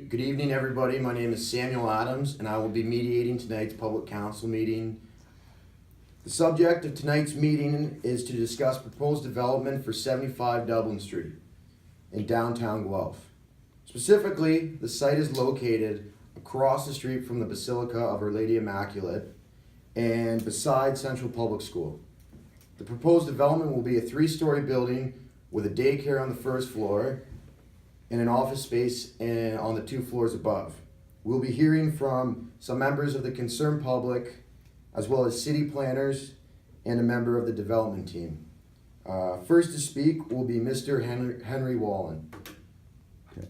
Good evening, everybody. My name is Samuel Adams, and I will be mediating tonight's public council meeting. The subject of tonight's meeting is to discuss proposed development for 75 Dublin Street in downtown Guelph. Specifically, the site is located across the street from the Basilica of Our Lady Immaculate and beside Central Public School. The proposed development will be a 3-story building with a daycare on the first floor and an office space on the 2 floors above. We'll be hearing from some members of the concerned public, as well as city planners and a member of the development team. First to speak will be Mr. Henry Wallen. Okay.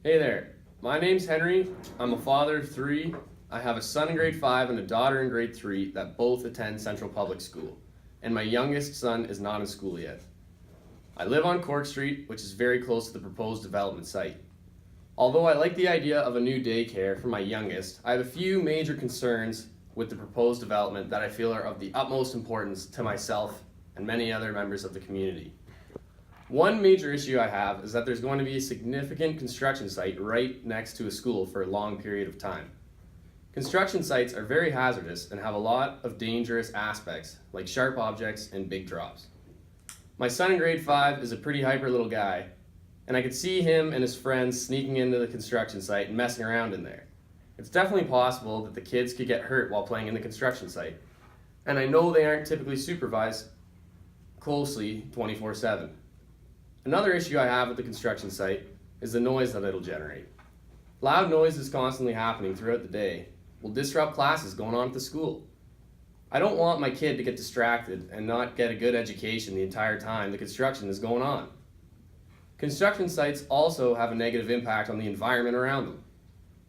Hey there, my name's Henry. I'm a father of 3. I have a son in grade 5 and a daughter in grade 3 that both attend Central Public School, and my youngest son is not in school yet. I live on Cork Street, which is very close to the proposed development site. Although I like the idea of a new daycare for my youngest, I have a few major concerns with the proposed development that I feel are of the utmost importance to myself and many other members of the community. One major issue I have is that there's going to be a significant construction site right next to a school for a long period of time. Construction sites are very hazardous and have a lot of dangerous aspects, like sharp objects and big drops. My son in grade 5 is a pretty hyper little guy, and I could see him and his friends sneaking into the construction site and messing around in there. It's definitely possible that the kids could get hurt while playing in the construction site, and I know they aren't typically supervised closely 24/7. Another issue I have with the construction site is the noise that it'll generate. Loud noise is constantly happening throughout the day will disrupt classes going on at the school. I don't want my kid to get distracted and not get a good education the entire time the construction is going on. Construction sites also have a negative impact on the environment around them.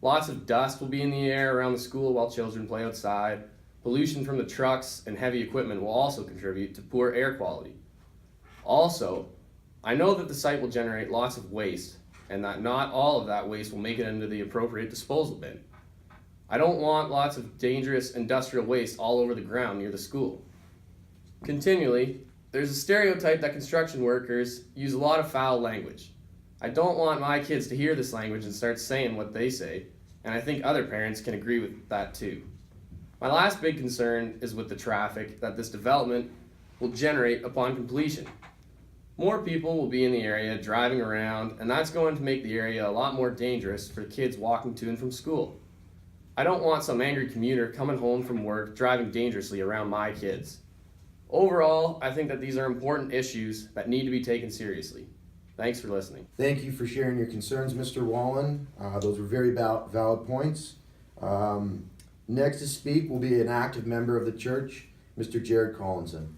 Lots of dust will be in the air around the school while children play outside. Pollution from the trucks and heavy equipment will also contribute to poor air quality. Also, I know that the site will generate lots of waste and that not all of that waste will make it into the appropriate disposal bin. I don't want lots of dangerous industrial waste all over the ground near the school. Continually, there's a stereotype that construction workers use a lot of foul language. I don't want my kids to hear this language and start saying what they say, and I think other parents can agree with that too. My last big concern is with the traffic that this development will generate upon completion. More people will be in the area driving around, and that's going to make the area a lot more dangerous for kids walking to and from school. I don't want some angry commuter coming home from work driving dangerously around my kids. Overall, I think that these are important issues that need to be taken seriously. Thanks for listening. Thank you for sharing your concerns, Mr. Wallen. Those were very valid points. Next to speak will be an active member of the church, Mr. Jared Collinson.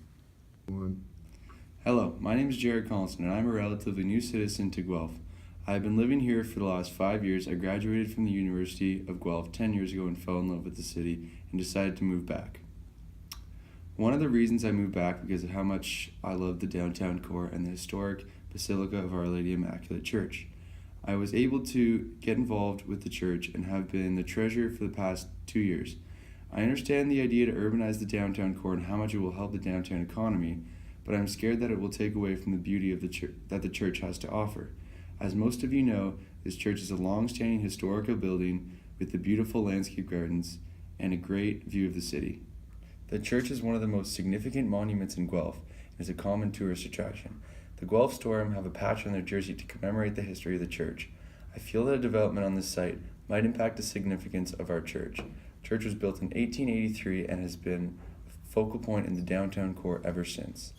Hello, my name is Jared Collinson, and I'm a relatively new citizen to Guelph. I have been living here for the last 5 years. I graduated from the University of Guelph 10 years ago and fell in love with the city and decided to move back. One of the reasons I moved back because of how much I love the downtown core and the historic Basilica of Our Lady Immaculate Church. I was able to get involved with the church and have been the treasurer for the past 2 years. I understand the idea to urbanize the downtown core and how much it will help the downtown economy, but I'm scared that it will take away from the beauty of the that the church has to offer. As most of you know, this church is a long-standing historical building with the beautiful landscape gardens and a great view of the city. The church is one of the most significant monuments in Guelph and is a common tourist attraction. The Guelph Storm have a patch on their jersey to commemorate the history of the church. I feel that a development on this site might impact the significance of our church. The church was built in 1883 and has been a focal point in the downtown core ever since.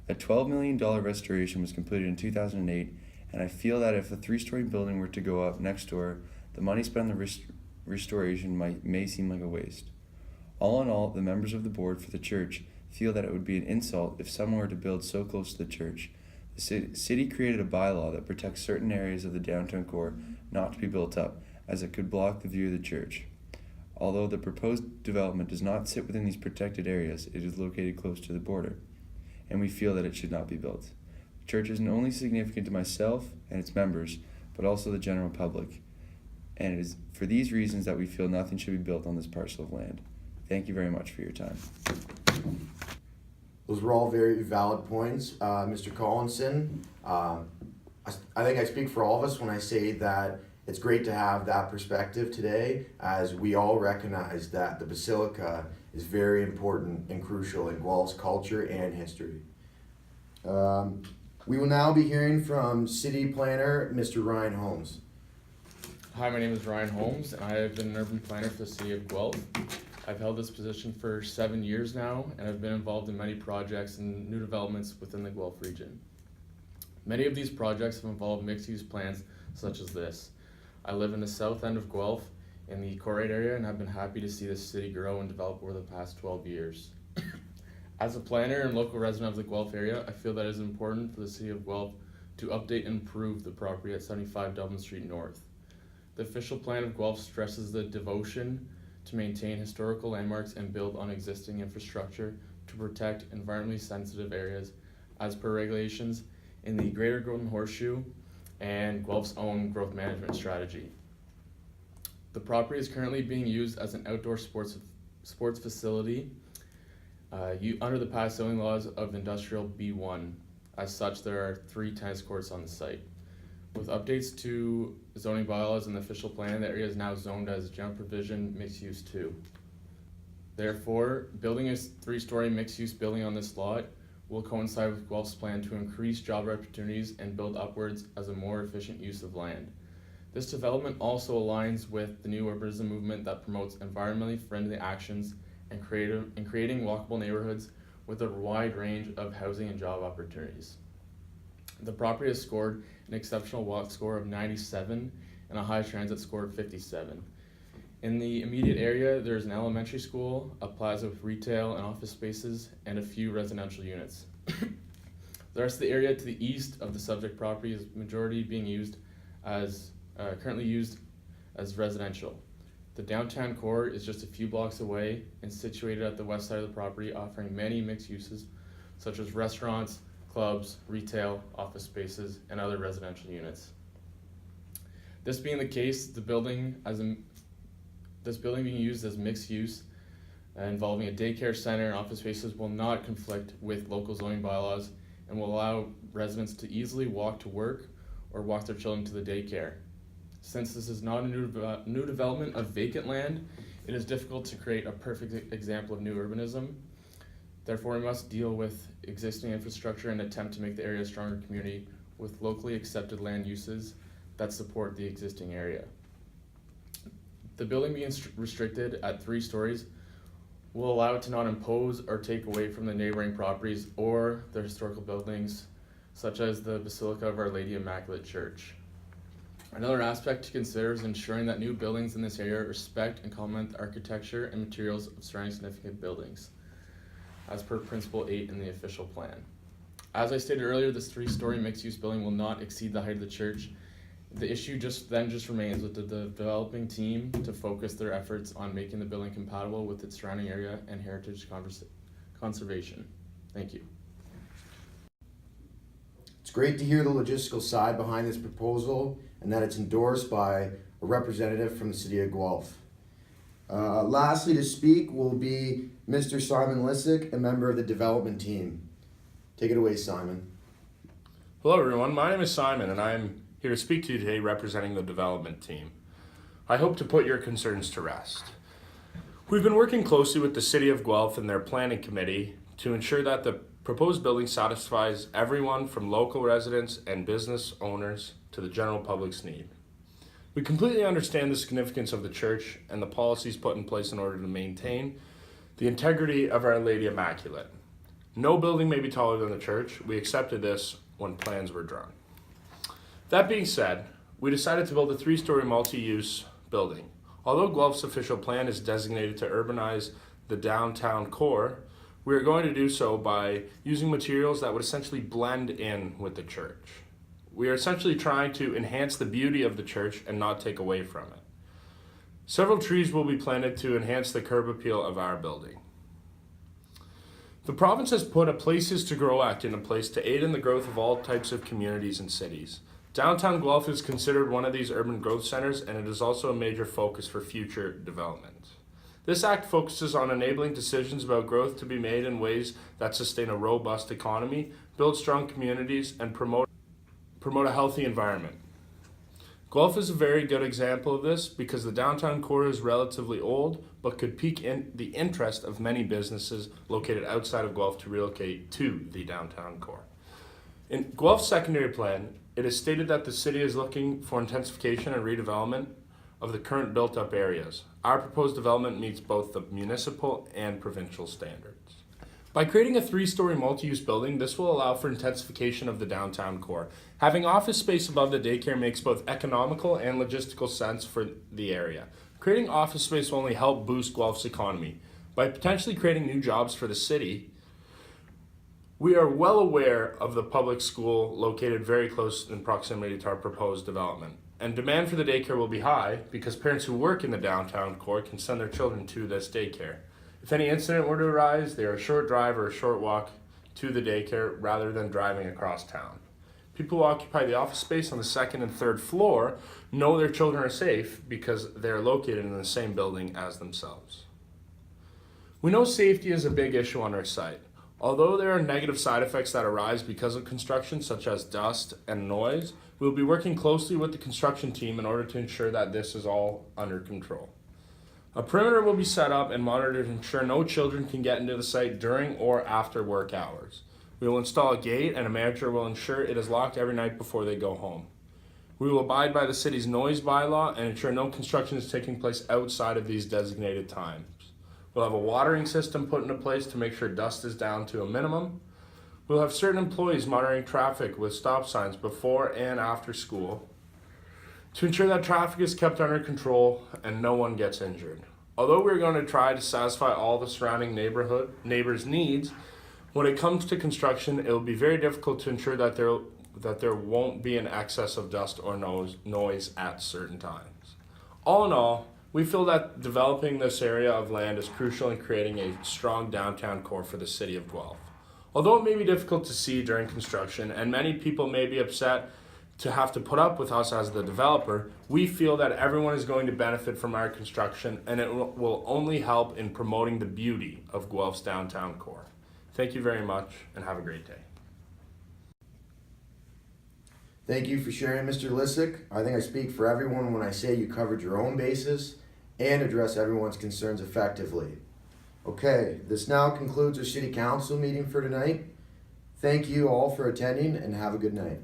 A $12 million restoration was completed in 2008, and I feel that if a 3-story building were to go up next door, the money spent on the restoration may seem like a waste. All in all, the members of the board for the church feel that it would be an insult if someone were to build so close to the church. The city created a bylaw that protects certain areas of the downtown core not to be built up, as it could block the view of the church. Although the proposed development does not sit within these protected areas, it is located close to the border, and we feel that it should not be built. The church isn't only significant to myself and its members, but also the general public, and it is for these reasons that we feel nothing should be built on this parcel of land. Thank you very much for your time. Those were all very valid points, Mr. Collinson. I think I speak for all of us when I say that It's great to have that perspective today, as we all recognize that the Basilica is very important and crucial in Guelph's culture and history. We will now be hearing from City Planner, Mr. Ryan Holmes. Hi, my name is Ryan Holmes, and I have been an urban planner for the city of Guelph. I've held this position for 7 years now, and I've been involved in many projects and new developments within the Guelph region. Many of these projects have involved mixed-use plans such as this. I live in the south end of Guelph in the Corrade area, and I've been happy to see this city grow and develop over the past 12 years. As a planner and local resident of the Guelph area, I feel that it is important for the city of Guelph to update and improve the property at 75 Dublin Street North. The official plan of Guelph stresses the devotion to maintain historical landmarks and build on existing infrastructure to protect environmentally sensitive areas as per regulations in the Greater Golden Horseshoe and Guelph's own growth management strategy. The property is currently being used as an outdoor sports facility under the past zoning laws of Industrial B1. As such, there are 3 tennis courts on the site. With updates to zoning bylaws and the official plan, the area is now zoned as general provision mixed use 2. Therefore, building a 3-story mixed use building on this lot will coincide with Guelph's plan to increase job opportunities and build upwards as a more efficient use of land. This development also aligns with the new urbanism movement that promotes environmentally friendly actions and creating walkable neighborhoods with a wide range of housing and job opportunities. The property has scored an exceptional walk score of 97 and a high transit score of 57. In the immediate area, there's an elementary school, a plaza with retail and office spaces, and a few residential units. The rest of the area to the east of the subject property is majority being used as, currently used as residential. The downtown core is just a few blocks away and situated at the west side of the property, offering many mixed uses such as restaurants, clubs, retail, office spaces, and other residential units. This being the case, this building being used as mixed use involving a daycare center and office spaces will not conflict with local zoning bylaws and will allow residents to easily walk to work or walk their children to the daycare. Since this is not a new development of vacant land, it is difficult to create a perfect example of new urbanism. Therefore, we must deal with existing infrastructure and attempt to make the area a stronger community with locally accepted land uses that support the existing area. The building being restricted at 3 stories will allow it to not impose or take away from the neighboring properties or the historical buildings, such as the Basilica of Our Lady Immaculate Church. Another aspect to consider is ensuring that new buildings in this area respect and complement the architecture and materials of surrounding significant buildings, as per Principle 8 in the official plan. As I stated earlier, this 3-story mixed-use building will not exceed the height of the church. The issue just remains with the developing team to focus their efforts on making the building compatible with its surrounding area and heritage conservation. Thank you. It's great to hear the logistical side behind this proposal and that it's endorsed by a representative from the city of Guelph. Lastly, to speak will be Mr. Simon Lissick, a member of the development team. Take it away, Simon. Hello everyone, my name is Simon and I'm here to speak to you today representing the development team. I hope to put your concerns to rest. We've been working closely with the City of Guelph and their planning committee to ensure that the proposed building satisfies everyone from local residents and business owners to the general public's need. We completely understand the significance of the church and the policies put in place in order to maintain the integrity of Our Lady Immaculate. No building may be taller than the church. We accepted this when plans were drawn. That being said, we decided to build a 3-story multi-use building. Although Guelph's official plan is designated to urbanize the downtown core, we are going to do so by using materials that would essentially blend in with the church. We are essentially trying to enhance the beauty of the church and not take away from it. Several trees will be planted to enhance the curb appeal of our building. The province has put a Places to Grow Act into place to aid in the growth of all types of communities and cities. Downtown Guelph is considered one of these urban growth centers, and it is also a major focus for future development. This act focuses on enabling decisions about growth to be made in ways that sustain a robust economy, build strong communities, and promote a healthy environment. Guelph is a very good example of this because the downtown core is relatively old, but could pique in the interest of many businesses located outside of Guelph to relocate to the downtown core. In Guelph's secondary plan, it is stated that the city is looking for intensification and redevelopment of the current built-up areas. Our proposed development meets both the municipal and provincial standards. By creating a 3-story multi-use building, this will allow for intensification of the downtown core. Having office space above the daycare makes both economical and logistical sense for the area. Creating office space will only help boost Guelph's economy. By potentially creating new jobs for the city, we are well aware of the public school located very close in proximity to our proposed development. And demand for the daycare will be high because parents who work in the downtown core can send their children to this daycare. If any incident were to arise, they are a short drive or a short walk to the daycare rather than driving across town. People who occupy the office space on the 2nd and 3rd floor know their children are safe because they are located in the same building as themselves. We know safety is a big issue on our site. Although there are negative side effects that arise because of construction, such as dust and noise, we will be working closely with the construction team in order to ensure that this is all under control. A perimeter will be set up and monitored to ensure no children can get into the site during or after work hours. We will install a gate and a manager will ensure it is locked every night before they go home. We will abide by the city's noise bylaw and ensure no construction is taking place outside of these designated times. We'll have a watering system put into place to make sure dust is down to a minimum. We'll have certain employees monitoring traffic with stop signs before and after school to ensure that traffic is kept under control and no one gets injured. Although we're going to try to satisfy all the surrounding neighbors' needs, when it comes to construction, it will be very difficult to ensure that there won't be an excess of dust or noise at certain times. All in all, we feel that developing this area of land is crucial in creating a strong downtown core for the city of Guelph. Although it may be difficult to see during construction, and many people may be upset to have to put up with us as the developer, we feel that everyone is going to benefit from our construction and it will only help in promoting the beauty of Guelph's downtown core. Thank you very much and have a great day. Thank you for sharing, Mr. Lissick. I think I speak for everyone when I say you covered your own bases and address everyone's concerns effectively. Okay, this now concludes our city council meeting for tonight. Thank you all for attending and have a good night.